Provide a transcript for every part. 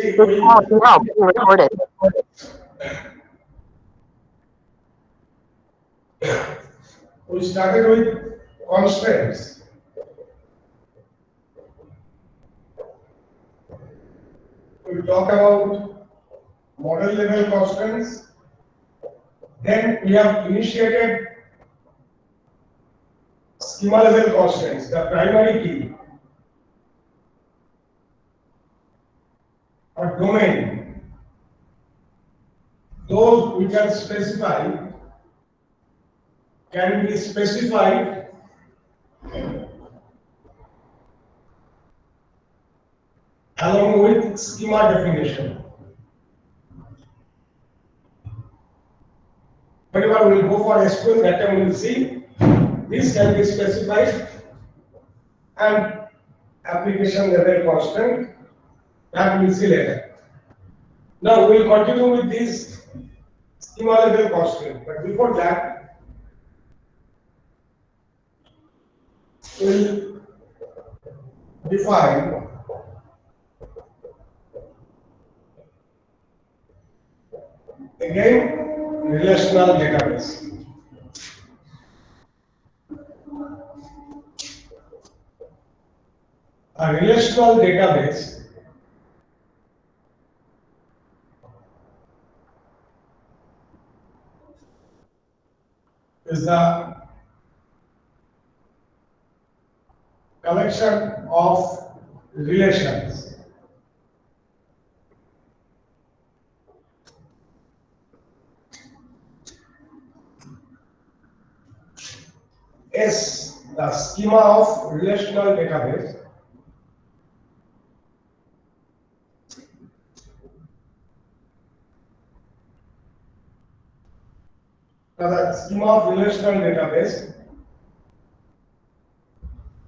This call is now being recorded. We started with constraints. We talk about model level constraints. Then we have initiated schema level constraints, the primary key or domain. Those we can specify can be specified along with schema definition. Whenever we will go for SQL, that time we will see this can be specified and application level constant that we will see later. Now we will continue with this schema level constant, but before that, we will define again relational database. A relational database is the collection of relations. S, the schema of relational database, the schema of relational database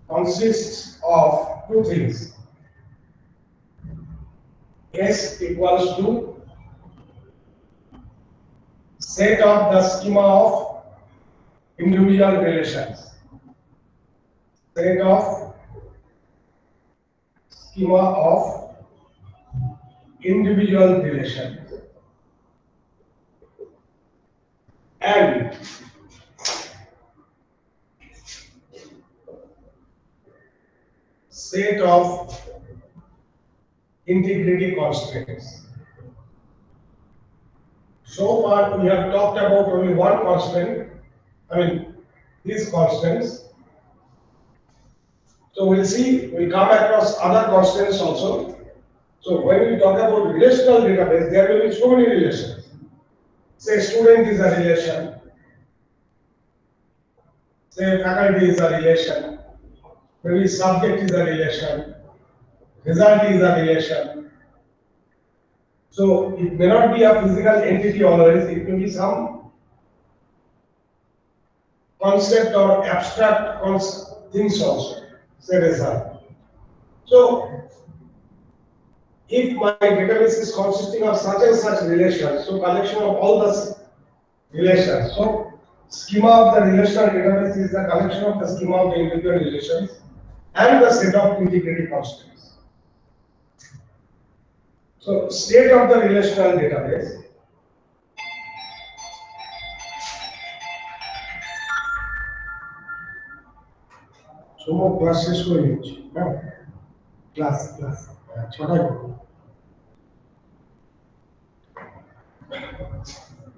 consists of two things. S equals to set of the schema of individual relations. Set of schema of individual relations. And set of integrity constraints. So far we have talked about only one constant, these constants. So we'll see, we'll come across other constants also. So when we talk about relational database, there will be so many relations. Say student is a relation, say faculty is a relation, maybe subject is a relation, result is a relation. So it may not be a physical entity always, it may be some concept or abstract things also, say result. So if my database is consisting of such and such relations, so collection of all the relations. So schema of the relational database is the collection of the schema of the individual relations and the set of integrity constants. So state of the relational database so class is going class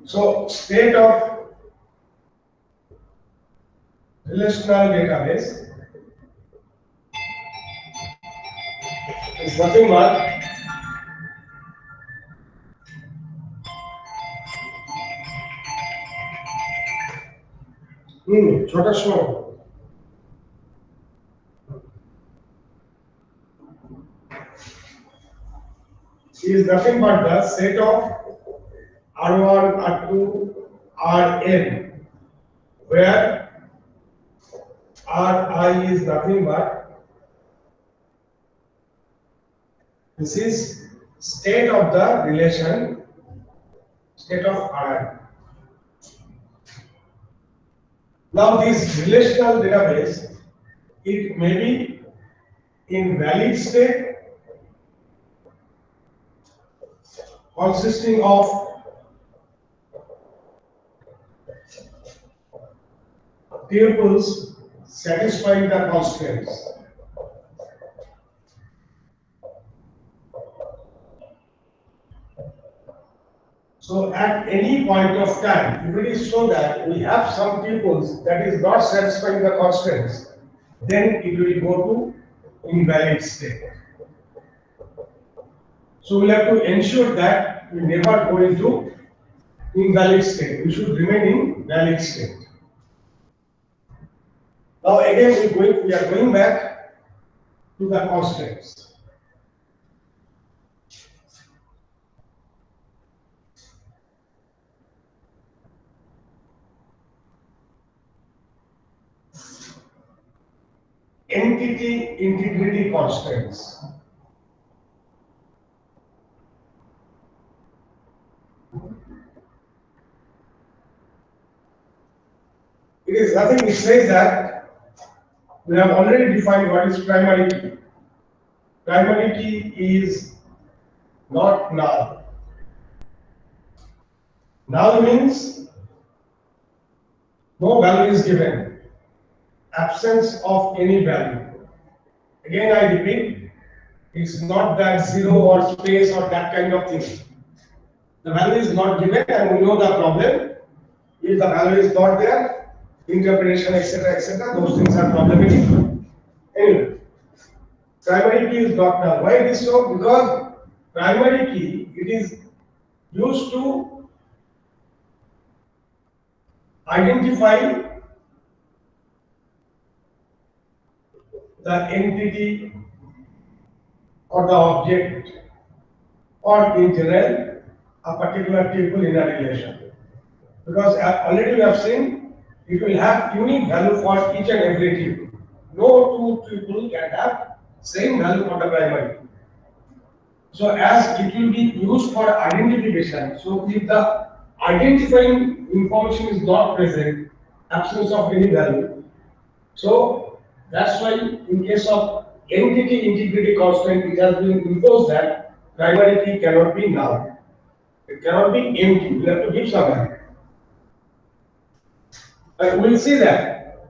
so state of relational database is nothing but छोटा सुनो is nothing but the set of R1, R2, Rn, where Ri is nothing but this is state of the relation, state of Ri. Now this relational database, it may be in valid state consisting of tuples satisfying the constraints. So at any point of time, if it is so that we have some tuples that is not satisfying the constraints, then it will go to invalid state. So we'll have to ensure that we never go into invalid state. We should remain in valid state. Now again we are going back to the constraints. Entity integrity constraints. It is nothing, it says that we have already defined what is primary key. Primary key is not null. Null means no value is given, absence of any value. Again, I repeat, it's not that zero or space or that kind of thing. The value is not given and we know the problem. If the value is not there, interpretation, etc., those things are problematic. Anyway, primary key is not null. Why it is so? Because primary key, it is used to identify the entity or the object or in general a particular tuple in a relation. Because already we have seen it will have unique value for each and every tuple. No two tuple can have same value for the primary. So as it will be used for identification, so if the identifying information is not present, absence of any value, so that's why in case of entity integrity constraint, it has been imposed that primary key cannot be null. It cannot be empty. You have to give some value. And we'll see that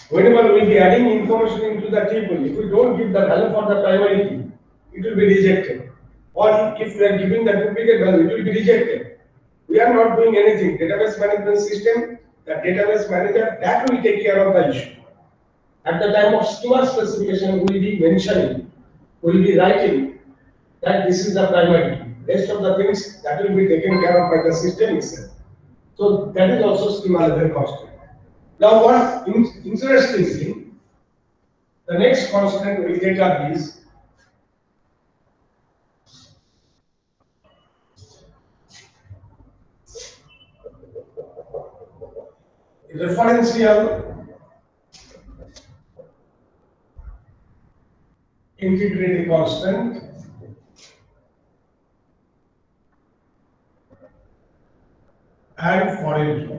whenever we'll be adding information into the table, if we don't give the value for the primary key, it will be rejected. Or if we are giving the duplicate value, it will be rejected. We are not doing anything. Database management system, the database manager, that will take care of the issue. At the time of schema specification, we will be mentioning, we will be writing that this is the primary key. Rest of the things that will be taken care of by the system itself. So that is also schema level constraint. Now, what interestingly, the next constraint we take up is referential integrity constant and foreign key.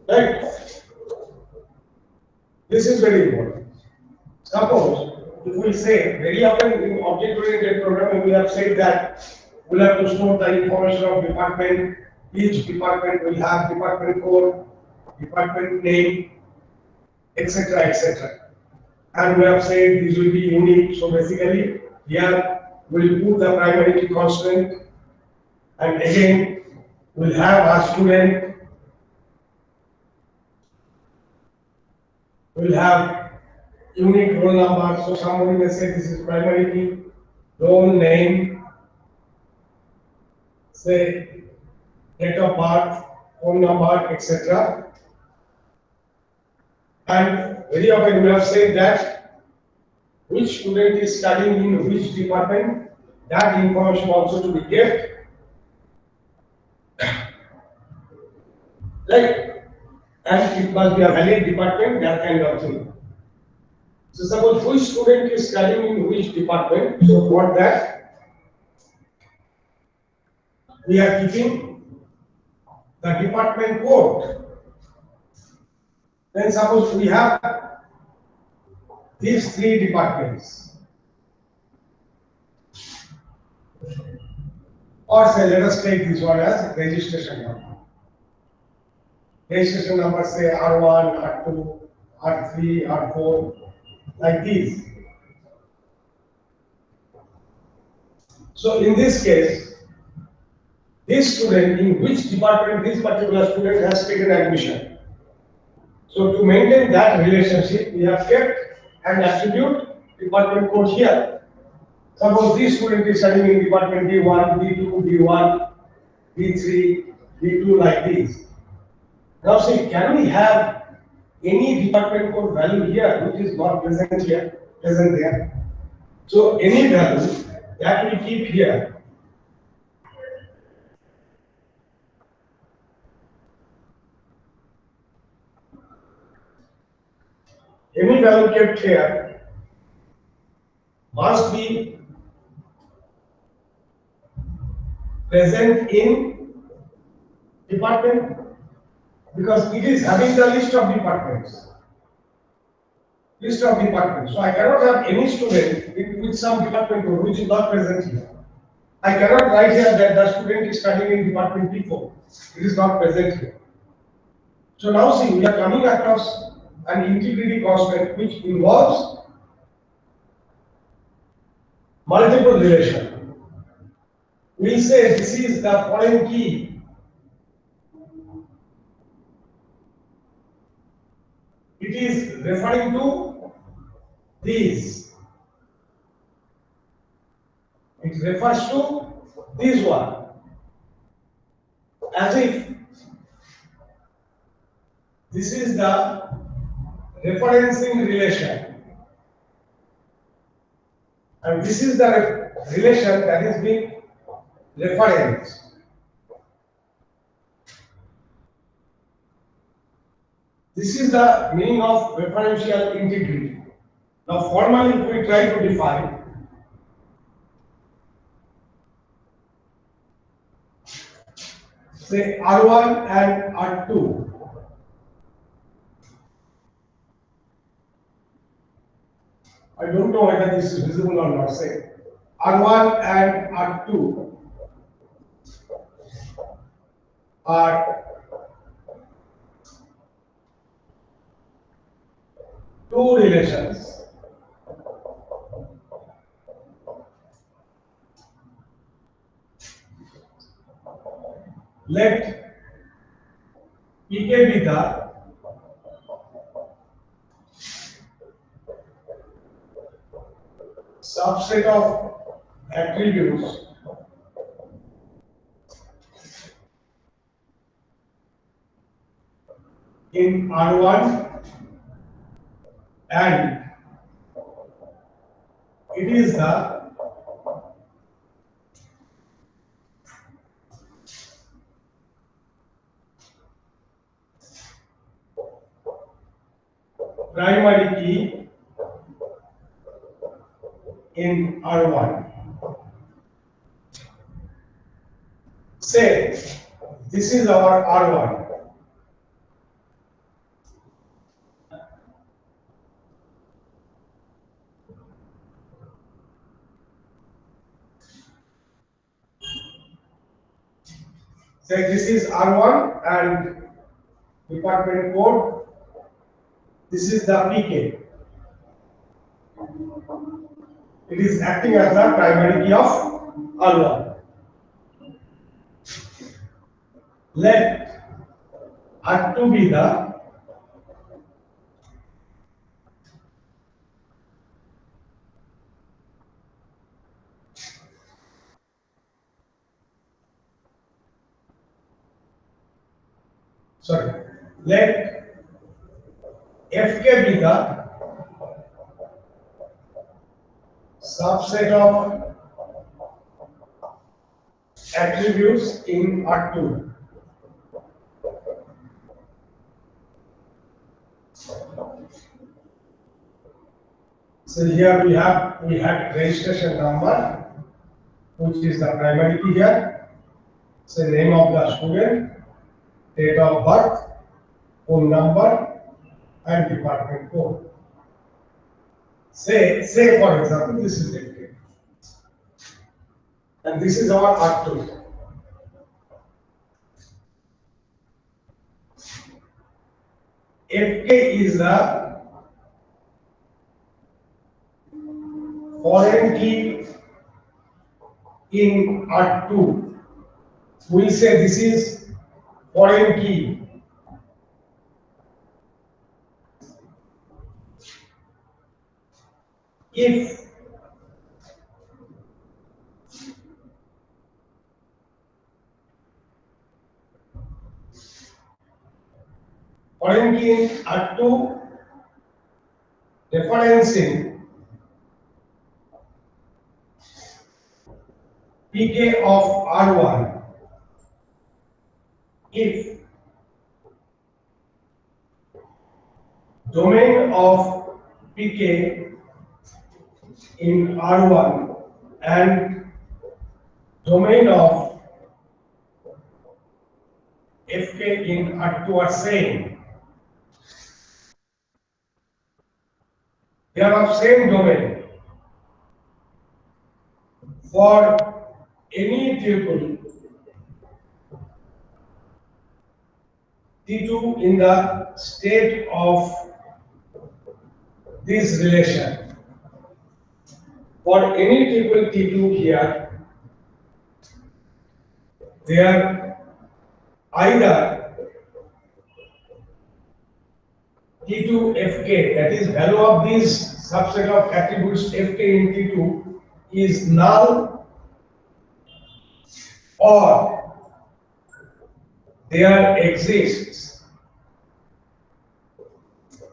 Right? This is very important. Suppose if we say very often in object-oriented programming, we have said that we'll have to store the information of department. Each department will have department code, department name, etc. And we have said this will be unique. So basically, here we'll put the primary key constant, and again we'll have our student. We'll have unique roll number. So somebody may say this is primary key, roll name, say date of birth, phone number, etc. And very often we have said that which student is studying in which department, that information also to be kept. Right? And it must be a valid department, that kind of thing. So suppose which student is studying in which department, so for that we are keeping the department code. Then suppose we have these three departments. Or say, let us take this one as registration number. Registration number say R1, R2, R3, R4, like these. So in this case, this student, in which department this particular student has taken admission. So to maintain that relationship, we have kept an attribute department code here. Suppose this student is studying in department D1, D2, D1, D3, D2 like this. Now see, can we have any department code value here which is not present here, present there? So any value that we keep here. Any value kept here must be present in department because it is having the list of departments. List of departments. So I cannot have any student with some department code which is not present here. I cannot write here that the student is studying in department P4. It is not present here. So now see, we are coming across an integrity constant which involves multiple relations. We say this is the foreign key. It is referring to these. It refers to this one. As if this is the referencing relation. And this is the relation that is being referenced. This is the meaning of referential integrity. Now formally if we try to define, say R1 and R2. I don't know whether this is visible or not. Say R1 and R2 are two relations. Let PK be the subset of attributes in R1 and it is the primary key in R1. Say this is our R1. Say this is R1 and department code. This is the PK. It is acting as the primary key of R1. Let R2 be the let FK be the subset of attributes in R2. So here we had registration number, which is the primary key here. So name of the student, date of birth, phone number, and department code. Say for example, this is FK, and this is our R2. FK is a foreign key in R2. We say this is foreign key. If foreign key in R2 referencing PK of R1, if domain of PK in R1 and domain of FK in R2 are same, they are of same domain, for any tuple T2 in the state of this relation, for any tuple T2 here, they are either T2 Fk, that is value of this subset of attributes Fk in T2 is null, or there exists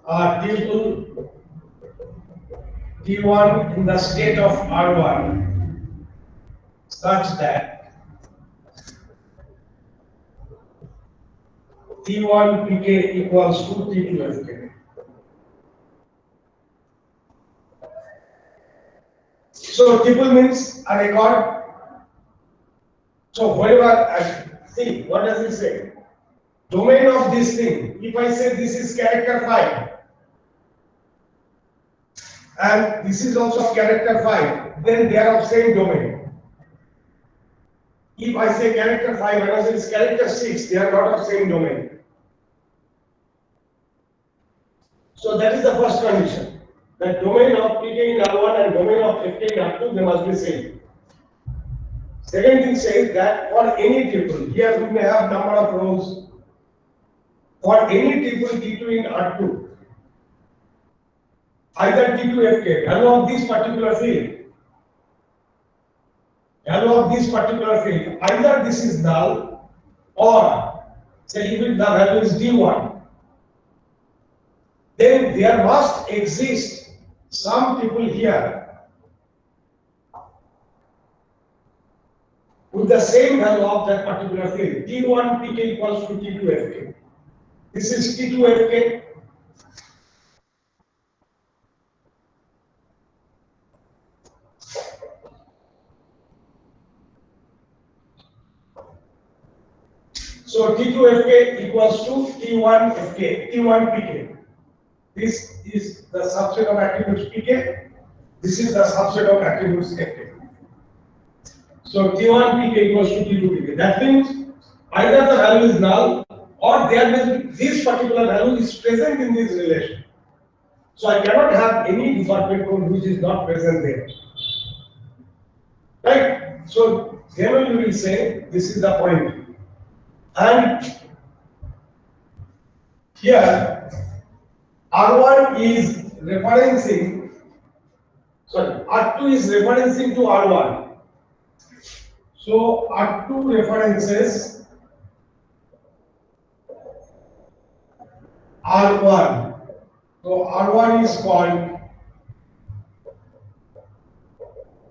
a tuple T1 in the state of R1 such that T1 Pk equals to T2 Fk. So tuple means a record. So whenever I see, what does it say? Domain of this thing. If I say this is character 5 and this is also character 5, then they are of same domain. If I say character 5 and I say it's character 6, they are not of same domain. So that is the first condition. The domain of Pk in R1 and domain of Fk in R2, they must be same. Second thing says that for any tuple, here we may have number of rows. For any tuple T2 in R2, either T2 Fk, value of this particular field, either this is null, or say if the value is D1, then there must exist some tuple here with the same value of that particular field. T1 Pk equals to T2 Fk. This is T2 Fk. So T2 Fk equals to T1 Fk, T1 Pk. This is the subset of attributes Pk. This is the subset of attributes Fk. So T1 Pk equals to T2 Pk. That means either the value is null or there may be this particular value is present in this relation. So I cannot have any department code which is not present there. Right? So then we will say this is the point. And here R1 is referencing, sorry, R2 is referencing to R1. So R2 references R1. So R1 is called,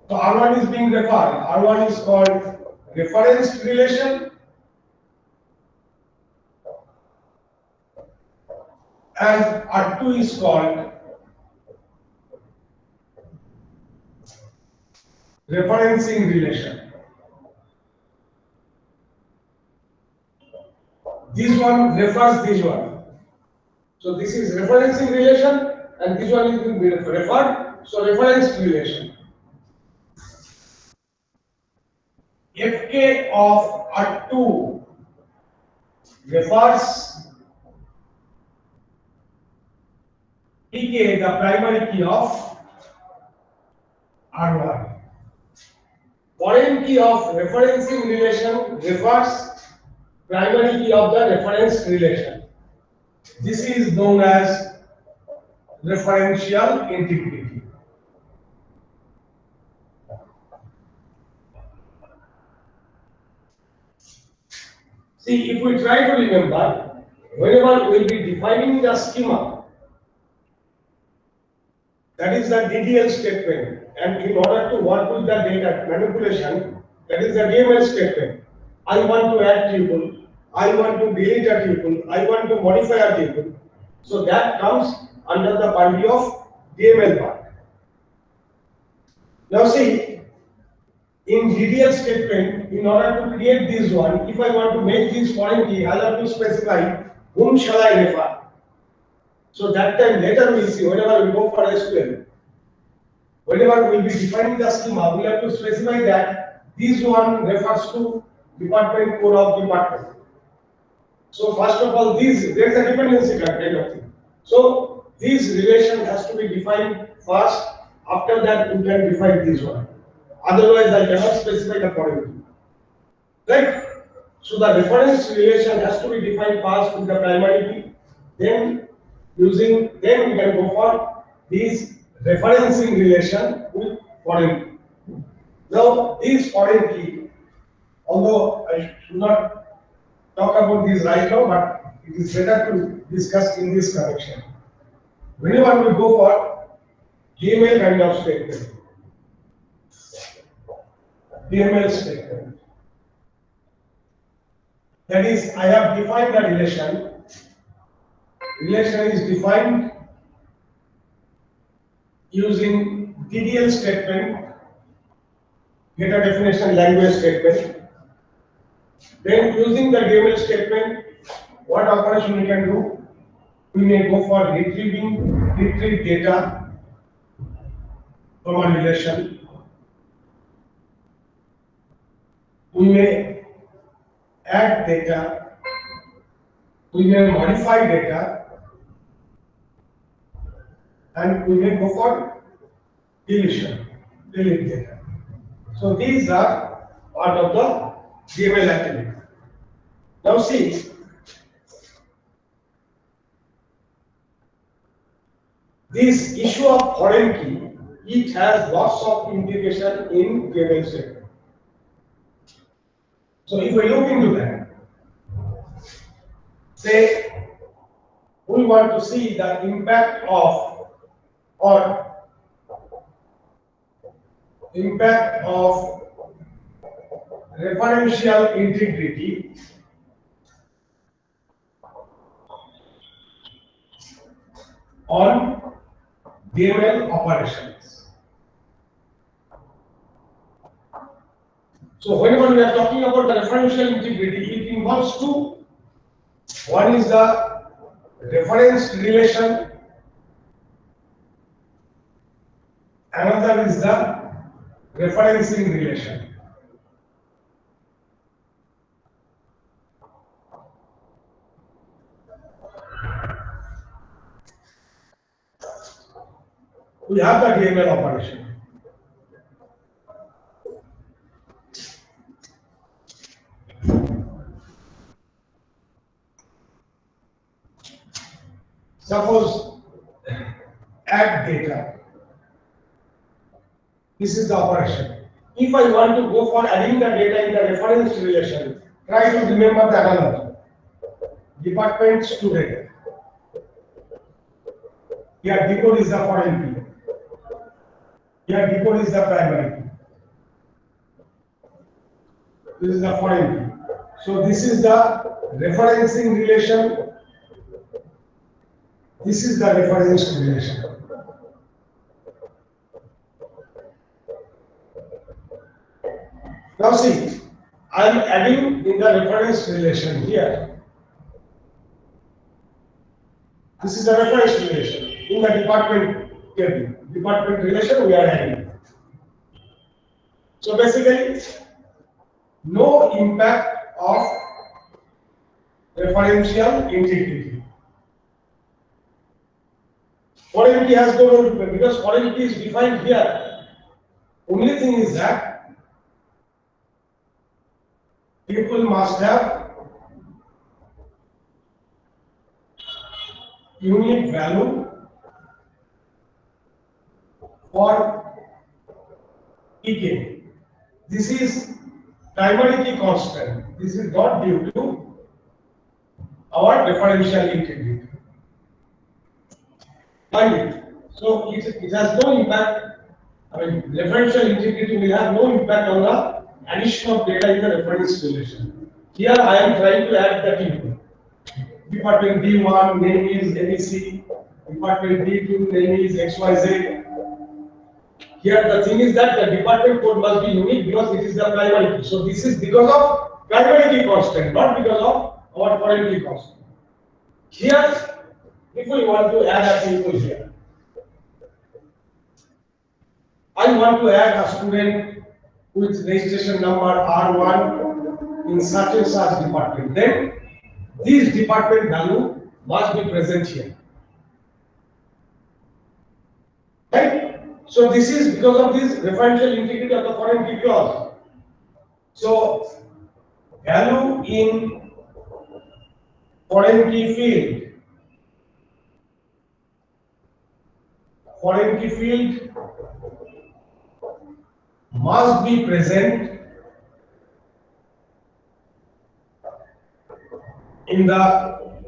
so R1 is being referred. R1 is called referenced relation, and R2 is called referencing relation. This one refers this one. So this is referencing relation and this one is referred. So reference relation. Fk of R2 refers Pk, the primary key of R1. Foreign key of referencing relation refers primary key of the reference relation. This is known as referential integrity. See, if we try to remember, whenever we will be defining the schema, that is the DDL statement, and in order to work with the data manipulation, that is the DML statement. I want to add tuple, I want to delete a tuple, I want to modify a tuple. So that comes under the purview of DML part. Now see, in DDL statement, in order to create this one, if I want to make this foreign key, I'll have to specify whom shall I refer. So that time later we'll see, whenever we go for SQL, whenever we'll be defining the schema, we have to specify that this one refers to department code of department. So first of all, there's a dependency kind of thing. So this relation has to be defined first. After that, you can define this one. Otherwise, I cannot specify the foreign key. Right? So the reference relation has to be defined first with the primary key. Then we can go for this referencing relation with foreign key. Now, this foreign key, although I should not talk about this right now, but it is better to discuss in this connection. Whenever we go for DML kind of statement, DML statement, that is, I have defined the relation. Relation is defined using DDL statement, data definition language statement. Then using the DML statement, what operation we can do? We may go for retrieve data from a relation. We may add data. We may modify data. And we may go for deletion, delete data. So these are part of the DML activity. Now see, this issue of foreign key, it has lots of implication in DML statement. So if we look into that, say we want to see the impact of referential integrity on DML operations. So whenever we are talking about the referential integrity, it involves two. One is the reference relation, another is the referencing relation. We have the DML operation. Suppose add data. This is the operation. If I want to go for adding the data in the reference relation, try to remember the analogy. Department student. Here decode is the foreign key. Here decode is the primary key. This is the foreign key. So this is the referencing relation. This is the reference relation. Now see, I am adding in the reference relation here. This is a reference relation. In the department table, department relation we are adding. So basically, no impact of referential integrity. Foreign key has no impact because foreign key is defined here. Only thing is that people must have unique value for key. This is primary key constant. This is not due to our differential integrity. Find. So it has no impact. I mean, differential integrity will have no impact on the addition of data in the reference relation. Here I am trying to add the table. Department D1 name is ABC. Department D2 name is XYZ. Here the thing is that the department code must be unique because it is the primary key. So this is because of primary key constant, not because of our foreign key constant. Here, if we want to add a table here, I want to add a student with registration number R1 in such and such department. Then this department value must be present here. Right? So this is because of this referential integrity of the foreign key clause. So value in foreign key field must be present in the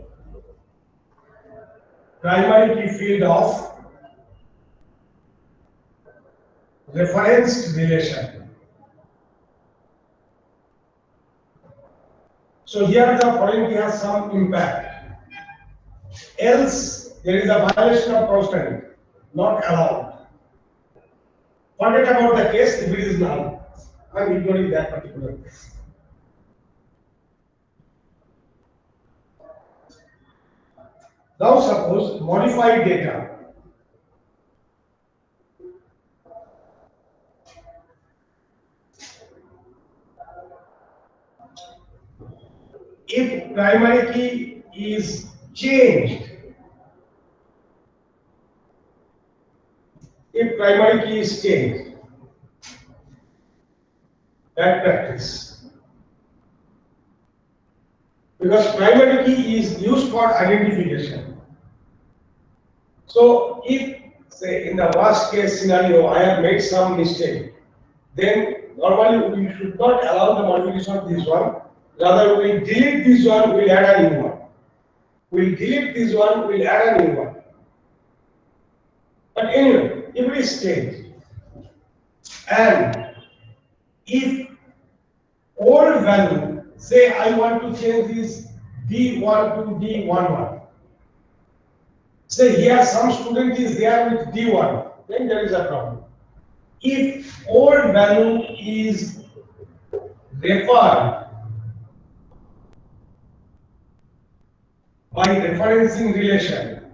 primary key field of referenced relation. So here the foreign key has some impact. Else there is a violation of constant, not allowed. Forget about the case if it is null. I am ignoring that particular case. Now suppose modified data. If primary key is changed, bad practice. Because primary key is used for identification. So if, say, in the worst case scenario, I have made some mistake, then normally we should not allow the modification of this one. Rather, we will delete this one, we will add a new one. We will delete this one, we will add a new one. But anyway, if it is changed, and if old value, say I want to change this D1 to D11. Say here some student is there with D1, then there is a problem. If old value is referred by referencing relation,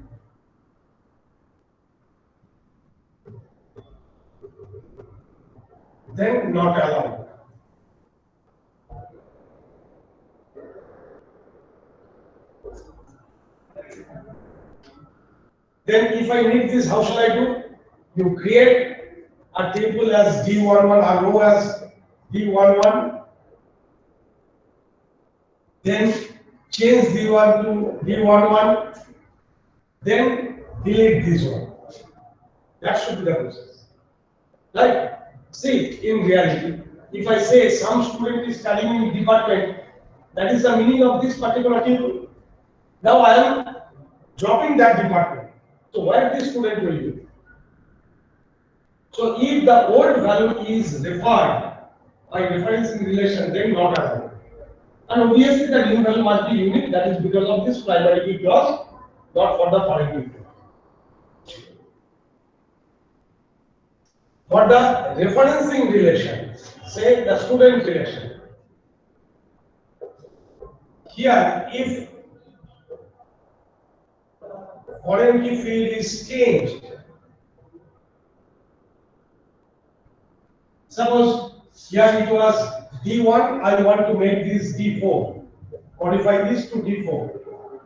then not allowed. Then if I need this, how shall I do? You create a table as D11, a row as D11, then change D1 to D11, then delete this one. That should be the process. Like, see, in reality, if I say some student is studying in department, that is the meaning of this particular table. Now I am dropping that department. So where this student will be? So if the old value is referred by referencing relation, then not allowed. And obviously the new value must be unique, that is because of this primary key clause, not for the foreign key clause. For the referencing relation, say the student relation. Here, if foreign key field is changed. Suppose here it was D1, I want to make this D4, modify this to D4.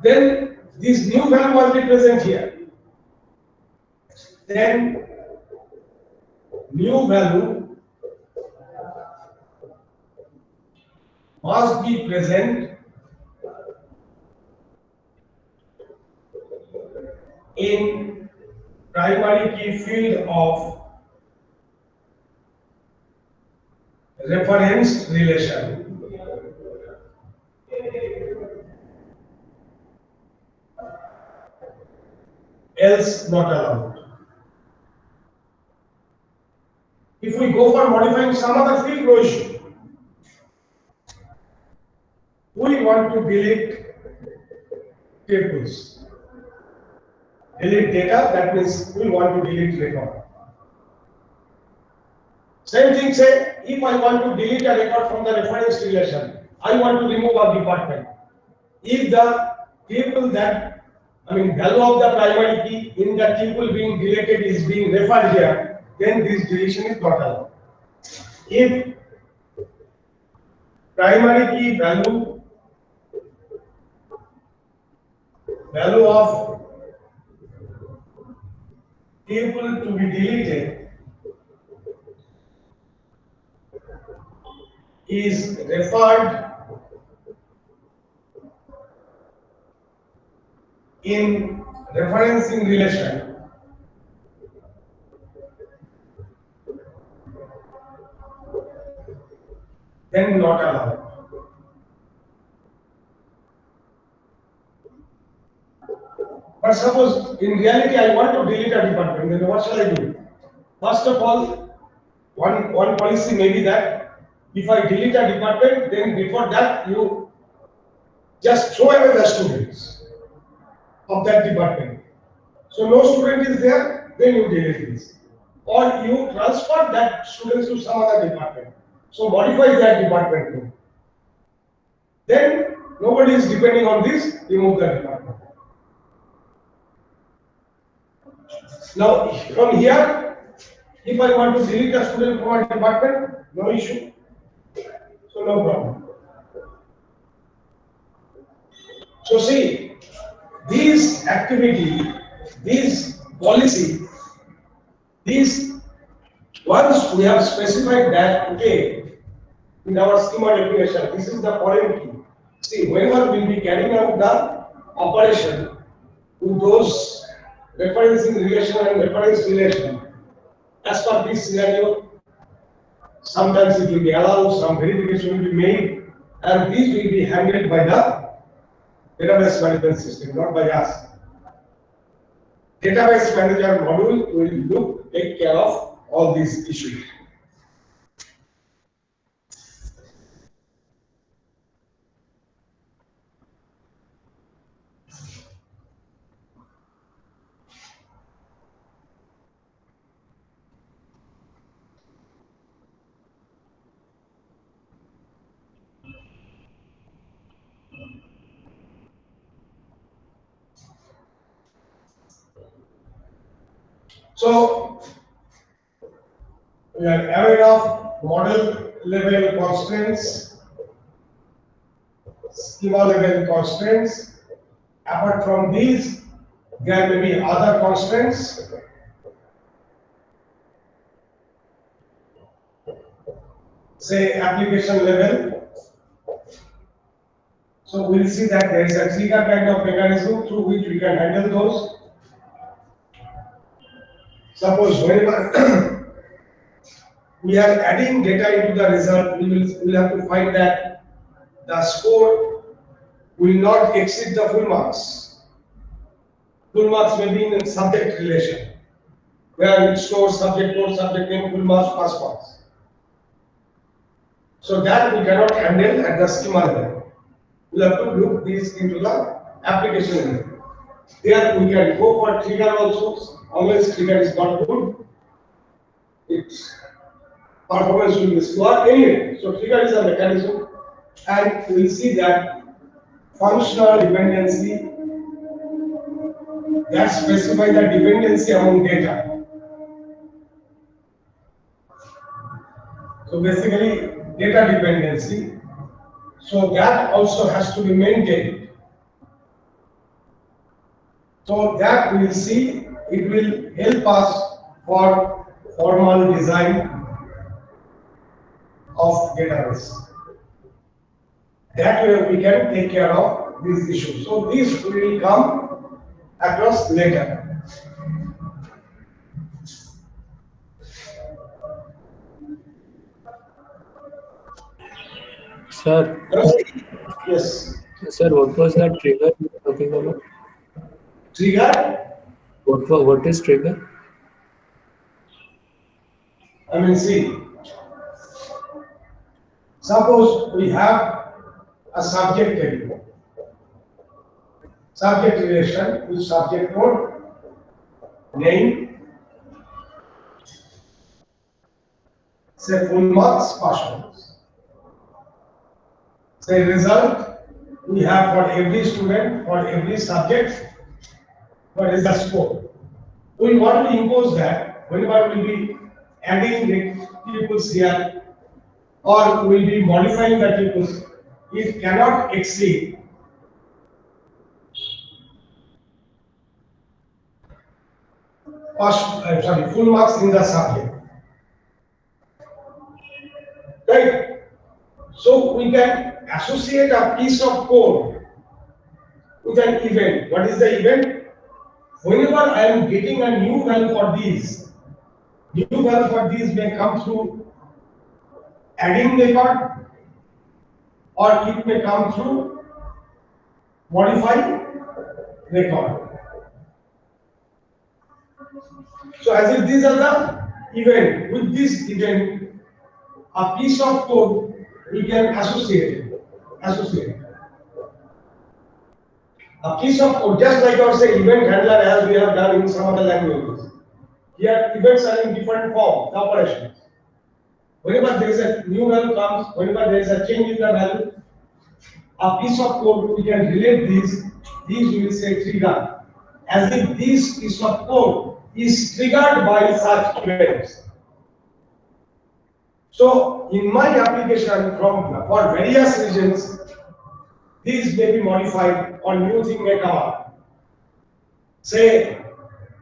Then this new value must be present here. Then new value must be present in primary key field of reference relation. Else not allowed. If we go for modifying some other field, no issue. We want to delete tables. Delete data, that means we want to delete record. Same thing, say, if I want to delete a record from the reference relation, I want to remove a department. If the table that, value of the primary key in the table being deleted is being referred here, then this deletion is not allowed. If primary key value of table to be deleted is referred in referencing relation, then not allowed. But suppose in reality I want to delete a department, then what shall I do? First of all, one policy may be that if I delete a department, then before that you just throw away the students of that department. So no student is there, then you delete this. Or you transfer that students to some other department. So modify that department too. Then nobody is depending on this, remove the department. Now from here, if I want to delete a student from a department, no issue. So no problem. So see, these activity, these policy, these once we have specified that, okay, in our schema definition, this is the foreign key. See, whenever we will be carrying out the operation to those referencing relation and reference relation, as per this scenario, sometimes it will be allowed, some verification will be made, and these will be handled by the database management system, not by us. Database manager module will take care of all these issues. So we are aware of model level constraints, schema level constraints. Apart from these, there may be other constraints. Say application level. So we'll see that there is a trigger kind of mechanism through which we can handle those. Suppose whenever we are adding data into the result, we'll have to find that the score will not exceed the full marks. Full marks may be in a subject relation, where it stores subject code, subject name, full marks, pass marks. So that we cannot handle at the schema level. We'll have to look this into the application level. There we can go for trigger also. Always trigger is not good. Its performance will be slow anyway. So trigger is a mechanism, and we will see that functional dependency that specify the dependency among data. So basically, data dependency. So that also has to be maintained. So that we will see, it will help us for formal design of database. That way we can take care of these issues. So these will come across later. Sir, Yes. sir, what was that trigger you were talking about? Trigger. What is trigger? I mean, see, suppose we have a subject table, subject relation with subject node, name, say full marks, pass marks. Say result, we have for every student, for every subject, what is the score. We want to impose that whenever we will be adding the pupils here, or we will be modifying the pupils, it cannot exceed full marks in the subject. Right? So we can associate a piece of code with an event. What is the event? Whenever I am getting a new value for these, new value for these may come through adding record, or it may come through modifying record. So as if these are the event, with this event, a piece of code we can associate. A piece of code, just like our say event handler as we have done in some other languages. Here events are in different forms, the operations. Whenever there is a new value comes, whenever there is a change in the value, a piece of code we can relate these we will say trigger. As if this piece of code is triggered by such events. So in my application for various reasons, these may be modified or new thing may come up. Say,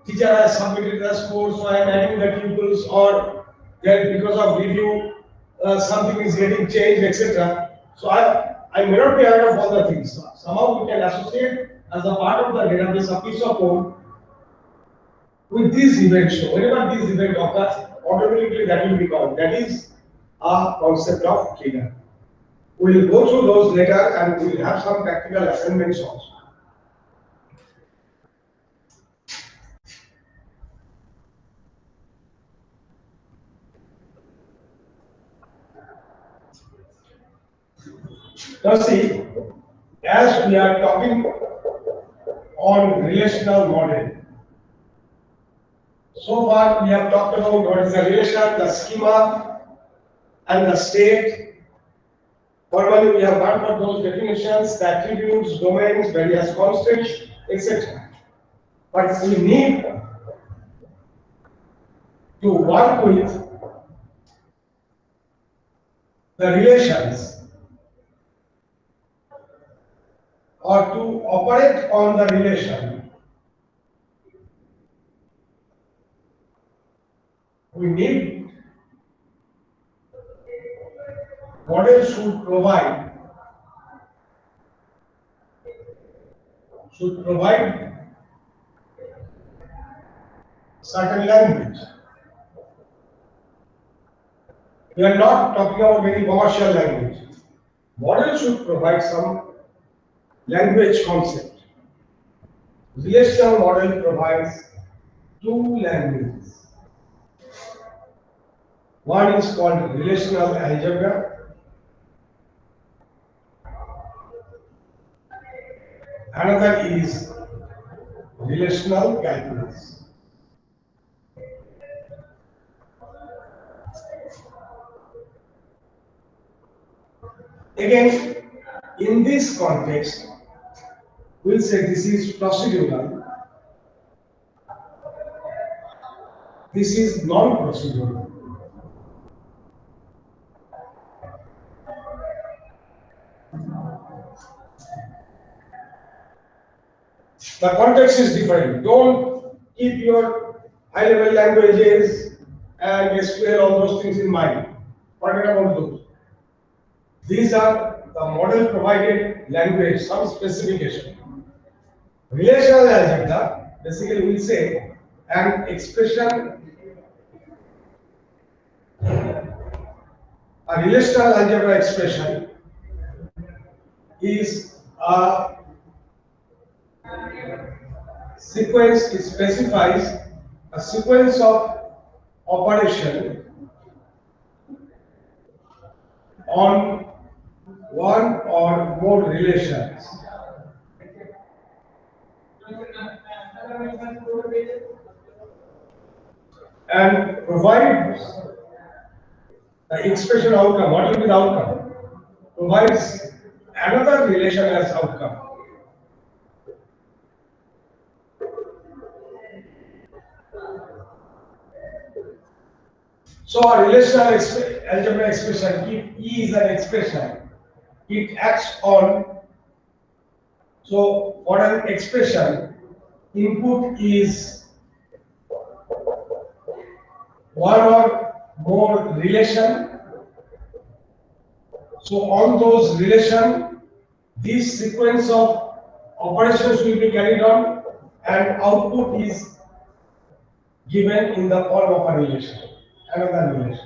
teacher has submitted the score, so I am adding the pupils, or that because of review, something is getting changed, etc. So I may not be aware of all the things. Somehow we can associate as a part of the database a piece of code with these events. So whenever this event occurs, automatically that will be called. That is a concept of trigger. We will go through those later and we will have some practical assignments also. Now see, as we are talking on relational model, so far we have talked about what is the relation, the schema, and the state. Formally, we have gone for those definitions, the attributes, domains, various constants, etc. But we need to work with the relations or to operate on the relation. We need model should provide certain language. We are not talking about very commercial language. Model should provide some language concept. Relational model provides two languages. One is called relational algebra. Another is relational calculus. Again, in this context, we'll say this is procedural this is non-procedural. The context is different. Don't keep your high-level languages and SQL, all those things in mind. Forget about those. These are the model provided language, some specification. Relational algebra, basically we say an expression, a relational algebra expression is a sequence, it specifies a sequence of operation on one or more relations. And provides the expression outcome. What will be the outcome? Provides another relation as outcome. So a relational algebra expression, if E is an expression, it acts on, so for an expression, input is one or more relation. So on those relation, this sequence of operations will be carried on and output is given in the form of a relation, another relation.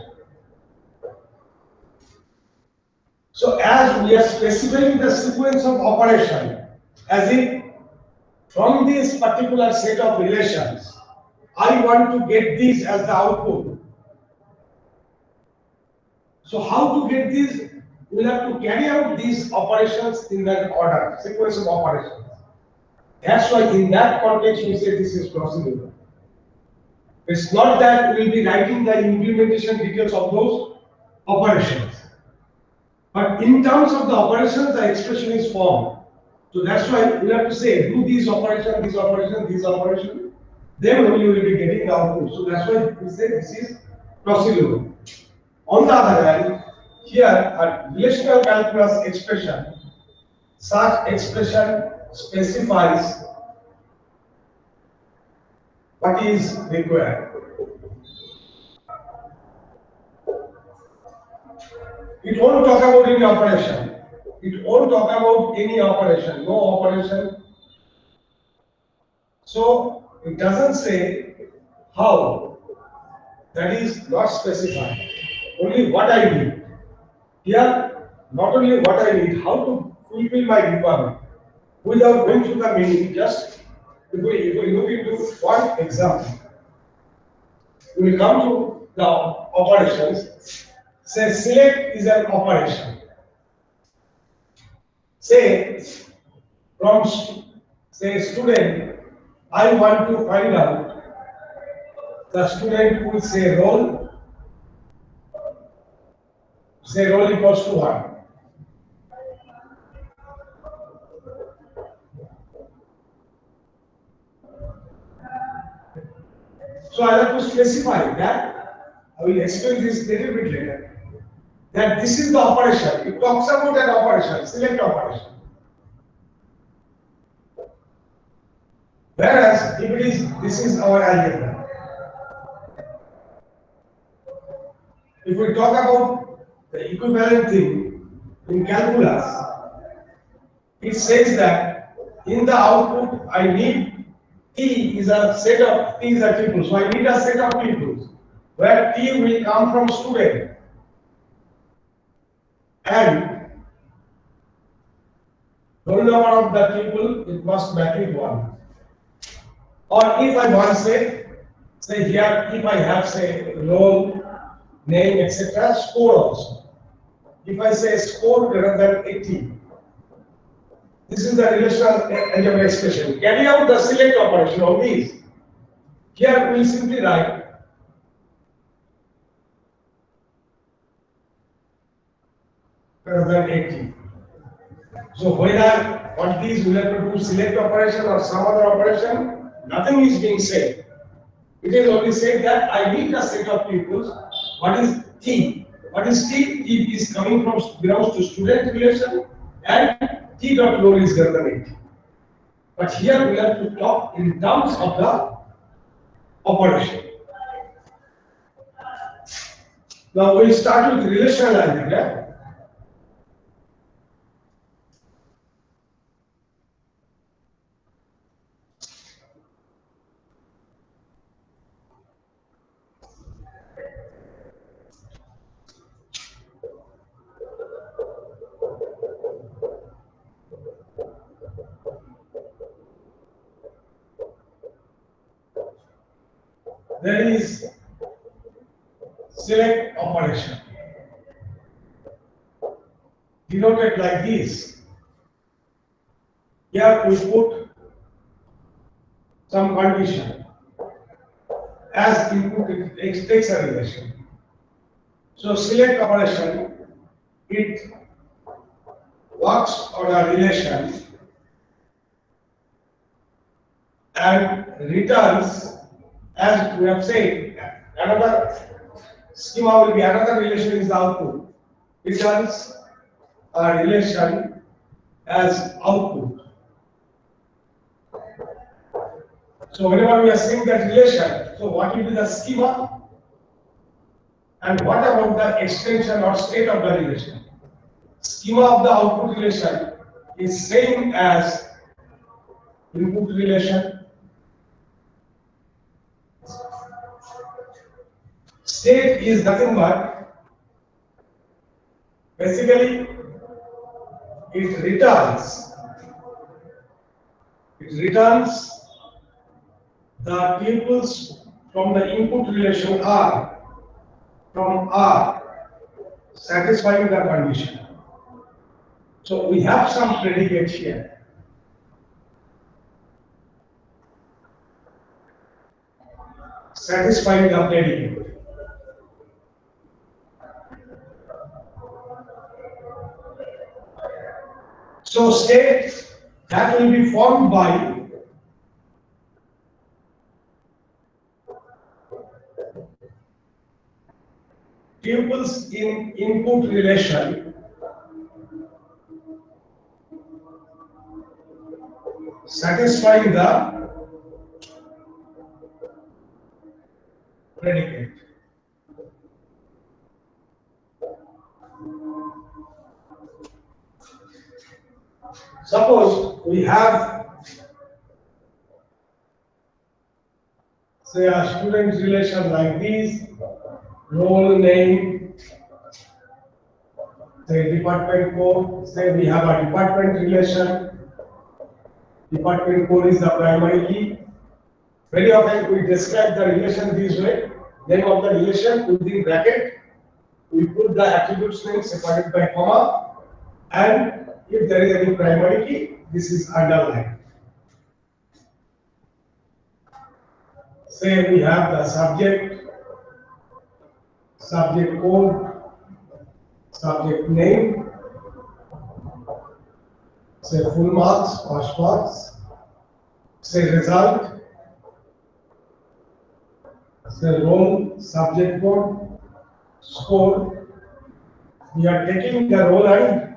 So as we are specifying the sequence of operation, as if from this particular set of relations, I want to get this as the output. So how to get this? We'll have to carry out these operations in that order, sequence of operations. That's why in that context we say this is procedural. It's not that we'll be writing the implementation details of those operations. But in terms of the operations, the expression is formed. So that's why we have to say, do these operations, these operations, these operations. Then only we will be getting the output. So that's why we say this is procedural. On the other hand, here a relational calculus expression, such expression specifies what is required. It won't talk about any operation. It won't talk about any operation, no operation. So it doesn't say how. That is not specified. Only what I need. Here, not only what I need, how to fulfill my requirement. Without going through the meaning, just if we look into one example, we will come to the operations. Say select is an operation. Say from say student, I want to find out the student will say roll. Say roll equals to 1. So I have to specify that. I will explain this a little bit later. That this is the operation. It talks about an operation, select operation. Whereas if it is, this is our algebra. If we talk about the equivalent thing in calculus, it says that in the output I need T is a set of T is a tuple. So I need a set of tuples where T will come from student. And roll number of the tuple, it must match with 1. Or if I want say here, if I have say roll, name, etc., score also. If I say score greater than 80, this is the relational algebra expression. Carry out the select operation on these. Here we will simply write greater than 80. So whether on these we have to do select operation or some other operation, nothing is being said. It is only said that I need a set of pupils. What is T? What is T? T is coming from belongs to student relation and T dot role is government. But here we have to talk in terms of the operation. Now we'll start with relational algebra. There is select operation denoted like this. Here we put some condition as input it takes a relation. So select operation, it works on a relation and returns, as we have said, another schema will be another relation is the output. Returns a relation as output. So whenever we are seeing that relation, so what will be the schema? And what about the extension or state of the relation? Schema of the output relation is same as input relation. State is nothing but basically it returns the tuples from the input relation R from R satisfying the condition. So we have some predicate here. Satisfying the predicate. So state that will be formed by tuples in input relation satisfying the predicate. Suppose we have, say, a student relation like this, role name, say department code, say we have a department relation, department code is the primary key. Very often we describe the relation this way, name of the relation within bracket, we put the attributes name separated by comma, and if there is any primary key, this is underlined. Say we have the subject code, subject name, say full marks, pass marks, say result, say role, subject code, score. We are taking the role and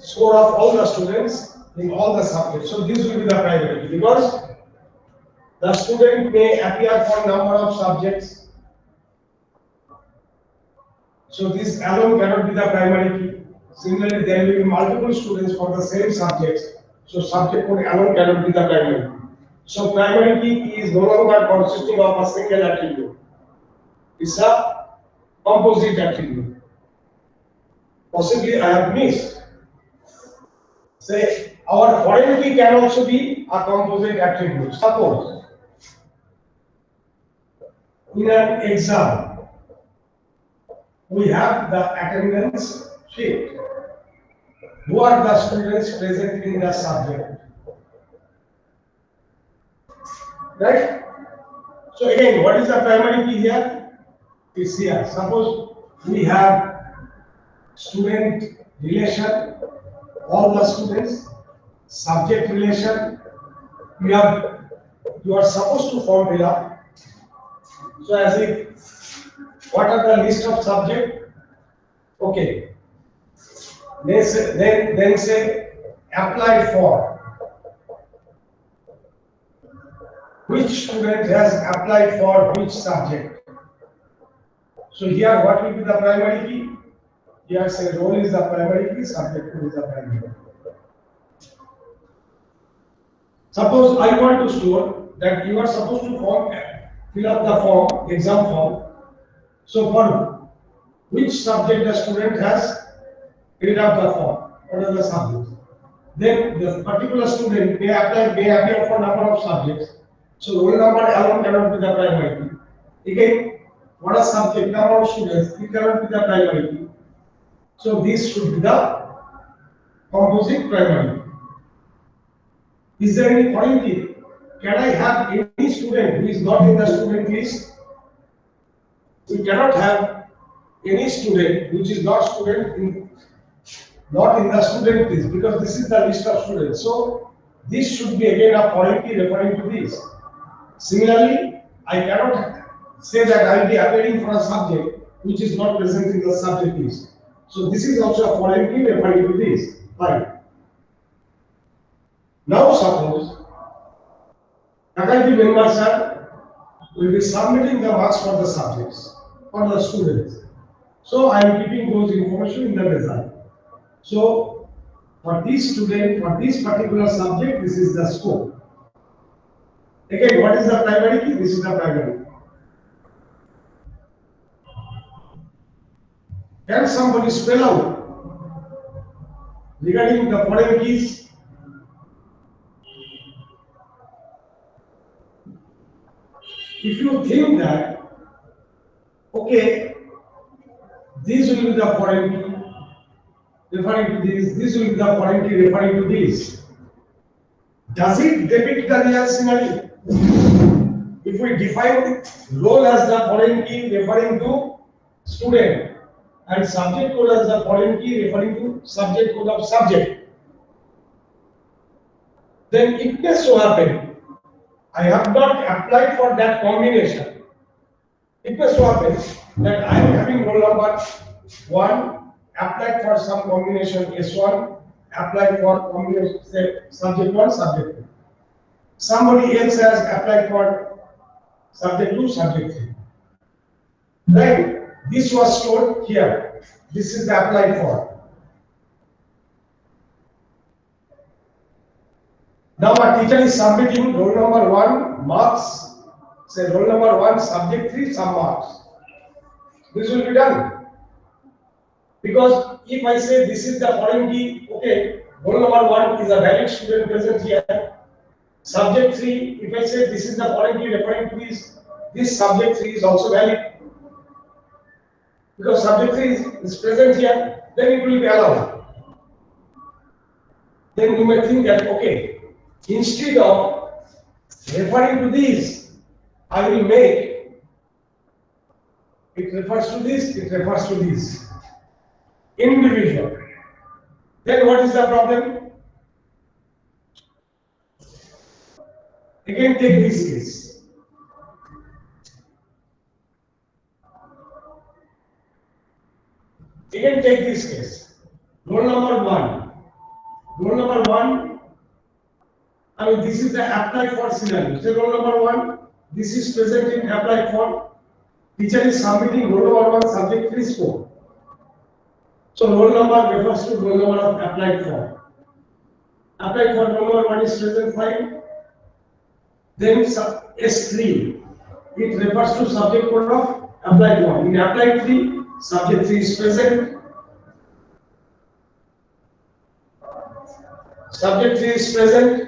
score of all the students in all the subjects. So this will be the primary key because the student may appear for number of subjects. So this alone cannot be the primary key. Similarly, there will be multiple students for the same subjects. So subject code alone cannot be the primary key. So primary key is no longer consisting of a single attribute. It's a composite attribute. Possibly I have missed. Say our foreign key can also be a composite attribute. Suppose in an exam we have the attendance sheet. Who are the students present in the subject? Right? So again, what is the primary key here? Is here. Suppose we have student relation, all the students, subject relation. You are supposed to form fill up. So as if what are the list of subject? Okay. Then say apply for. Which student has applied for which subject? So here what will be the primary key? Here say role is the primary key, subject is the primary key. Suppose I want to store that you are supposed to fill up the form, exam form. So for which subject the student has filled up the form? What are the subjects? Then the particular student may appear for number of subjects. So roll number alone cannot be the primary key. Again, what are subject number of students? It cannot be the primary key. So this should be the composite primary. Is there any foreign key? Can I have any student who is not in the student list? We cannot have any student which is not in the student list because this is the list of students. So this should be again a foreign key referring to this. Similarly, I cannot say that I will be appearing for a subject which is not present in the subject list. So this is also a foreign key referring to this. Fine. Now suppose faculty members will be submitting the marks for the subjects, for the students. So I am keeping those information in the result. So for this student, for this particular subject, this is the scope. Again, what is the primary key? This is the primary. Can somebody spell out regarding the foreign keys? If you think that, okay, this will be the foreign key referring to this will be the foreign key referring to this. Does it depict the real scenario? If we define role as the foreign key referring to student and subject code as the foreign key referring to subject code of subject, then it may so happen I have not applied for that combination. It may so happen that I am having roll number 1, applied for some combination S1, applied for combination say subject 1, subject 2. Somebody else has applied for subject 2, subject 3. Right? This was stored here. This is the applied for. Now our teacher is submitting roll number 1 marks, say roll number 1 subject 3 some marks. This will be done. Because if I say this is the foreign key, okay, roll number 1 is a valid student present here. Subject 3, if I say this is the foreign key referring to this subject 3 is also valid. Because subject 3 is present here, then it will be allowed. Then you may think that, okay, instead of referring to this, I will make it refers to this, it refers to this. Individual. Then what is the problem? Again, take this case. Again, take this case. Roll number 1. Roll number 1. I mean, this is the applied for scenario. So roll number 1, this is present in applied for. Teacher is submitting roll number 1, subject 3 score. So roll number refers to roll number of applied for. Applied for roll number 1 is present 5. Then S3, it refers to subject code of applied 1. In applied 3, subject 3 is present. Subject 3 is present.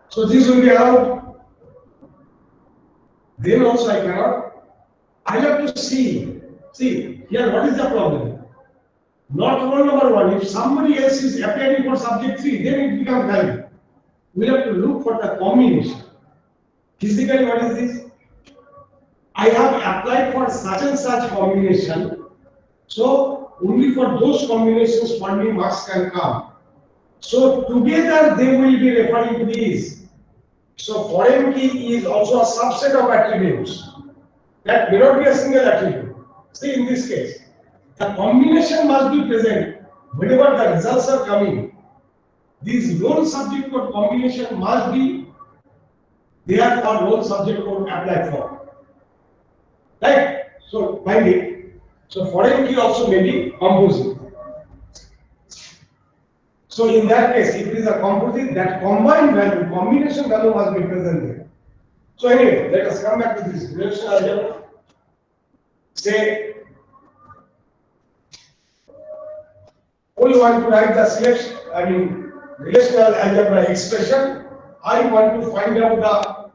So this will be allowed. Then also I cannot. I have to see. See, here what is the problem? Not roll number 1. If somebody else is appearing for subject 3, then it becomes valid. We have to look for the combination. Physically, what is this? I have applied for such and such combination. So only for those combinations only marks can come. So together they will be referring to these. So foreign key is also a subset of attributes. That may not be a single attribute. See, in this case, the combination must be present whenever the results are coming. This role subject code combination must be there for role subject code applied for. Right? So find it. So foreign key also may be composite. So in that case, if it is a composite, that combined value, combination value must be present there. So anyway, let us come back to this relational algebra. Say, we want to write the selection, relational algebra expression. I want to find out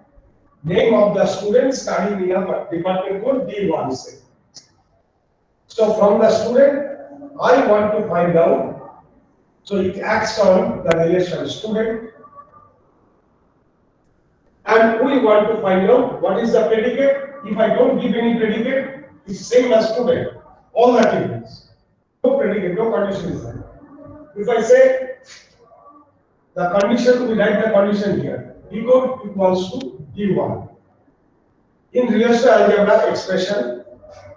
the name of the student studying in a department code D1. Say. So from the student, I want to find out. So it acts on the relation student. And we want to find out what is the predicate. If I don't give any predicate, it's same as student. All the tables. No predicate, no condition is there. If I say the condition, we write the condition here. D code equals to D1. In relational algebra expression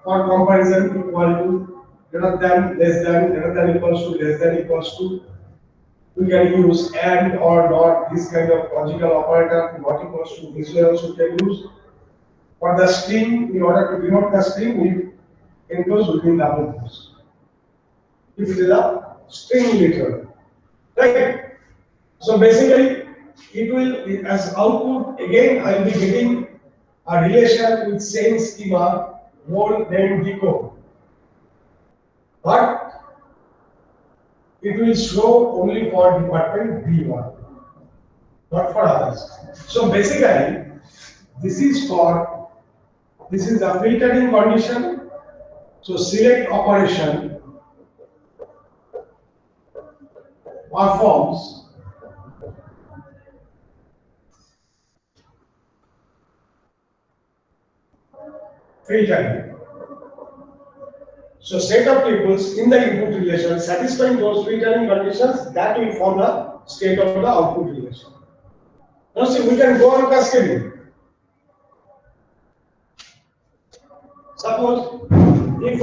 for comparison equal to greater than, less than, greater than equals to, less than equals to. We can use and or not, this kind of logical operator, not equals to, this way also can use. For the string, in order to denote the string, we enclose within double quotes. If it is a string literal. Right? So basically, it will, as output, again, I will be getting a relation with same schema, role, name, decode. But it will show only for department B1, not for others. So basically, this is the filtering condition. So select operation performs filtering. So set of tuples in the input relation satisfying those filtering conditions that will form the state of the output relation. Now see, we can go on cascading. Suppose if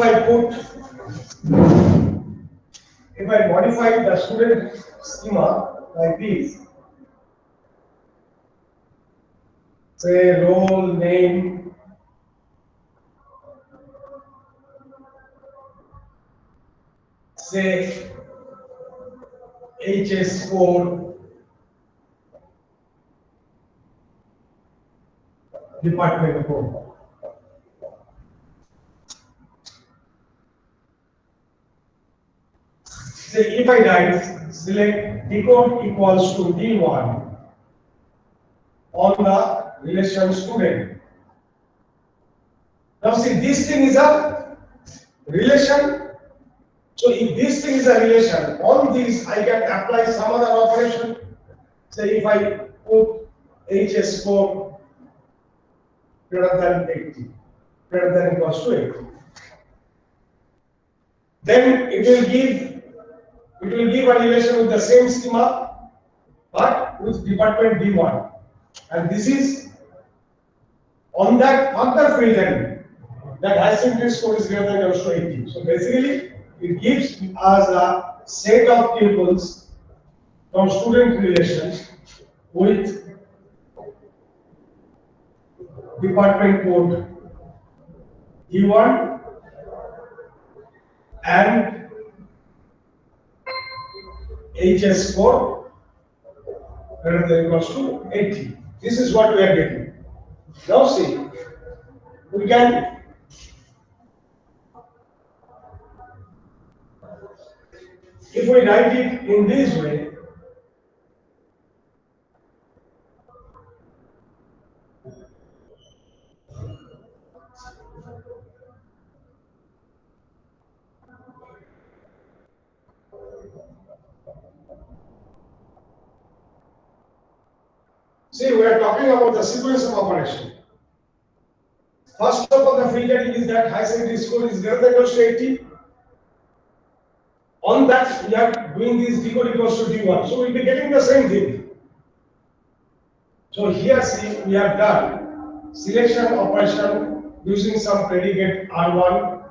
I modify the student schema like this, say role, name, say HS code, department code. Say if I write select decode equals to D1 on the relation student. Now see, this thing is a relation. So if this thing is a relation, on this I can apply some other operation. Say if I put HS code greater than 80, greater than equals to 80. Then it will give a relation with the same schema, but with department D1. And this is on that further filtering that asymmetry score is greater than or equals to 80. So basically, it gives us a set of tuples from student relations with department code D1 and HS code greater than or equals to 80. This is what we are getting. Now see, we can if we write it in this way, see, we are talking about the sequence of operation. First of all, the filtering is that high secondary score is greater than or equals to 80. On that, we are doing this d code equals to d1. So we'll be getting the same thing. So here, see, we have done selection operation using some predicate R1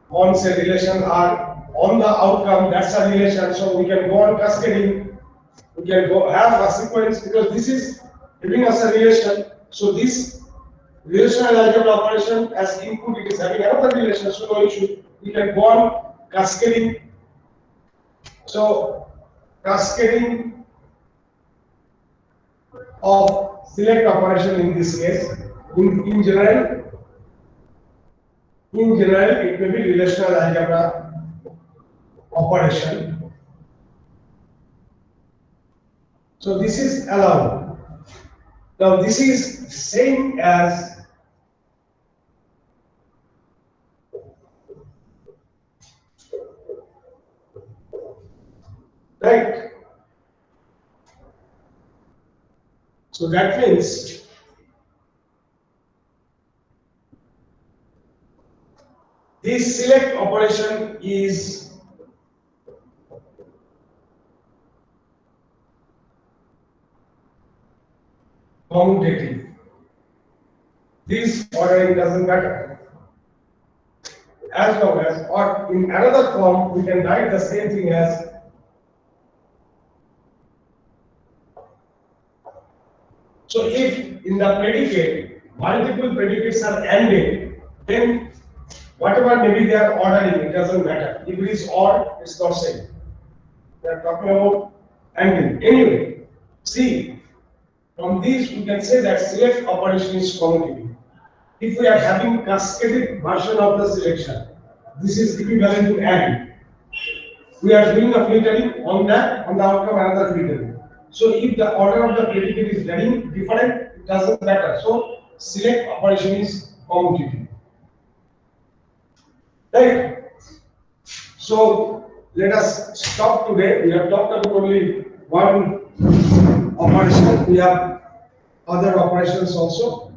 on say relation R on the outcome, that's a relation. So we can go on cascading, we can go have a sequence because this is giving us a relation. So this relational algebra operation as input, it is having another relation, so no issue. We can go on cascading. So cascading of select operation in this case, in general, it may be relational algebra operation. So this is allowed. Now this is same as right. So that means this select operation is commutative. This ordering doesn't matter. As long as, or in another form, we can write the same thing as so if in the predicate multiple predicates are ANDed, then whatever maybe they are ordering, it doesn't matter. If it is odd, it's not same. We are talking about ANDing. Anyway, see, from these we can say that select operation is commutative. If we are having cascaded version of the selection, this is equivalent to AND. We are doing a filtering on that, on the outcome another filtering. So if the order of the predicate is very different, it doesn't matter. So select operation is commutative. Right? So let us stop today. We have talked about only one operation. We have other operations also.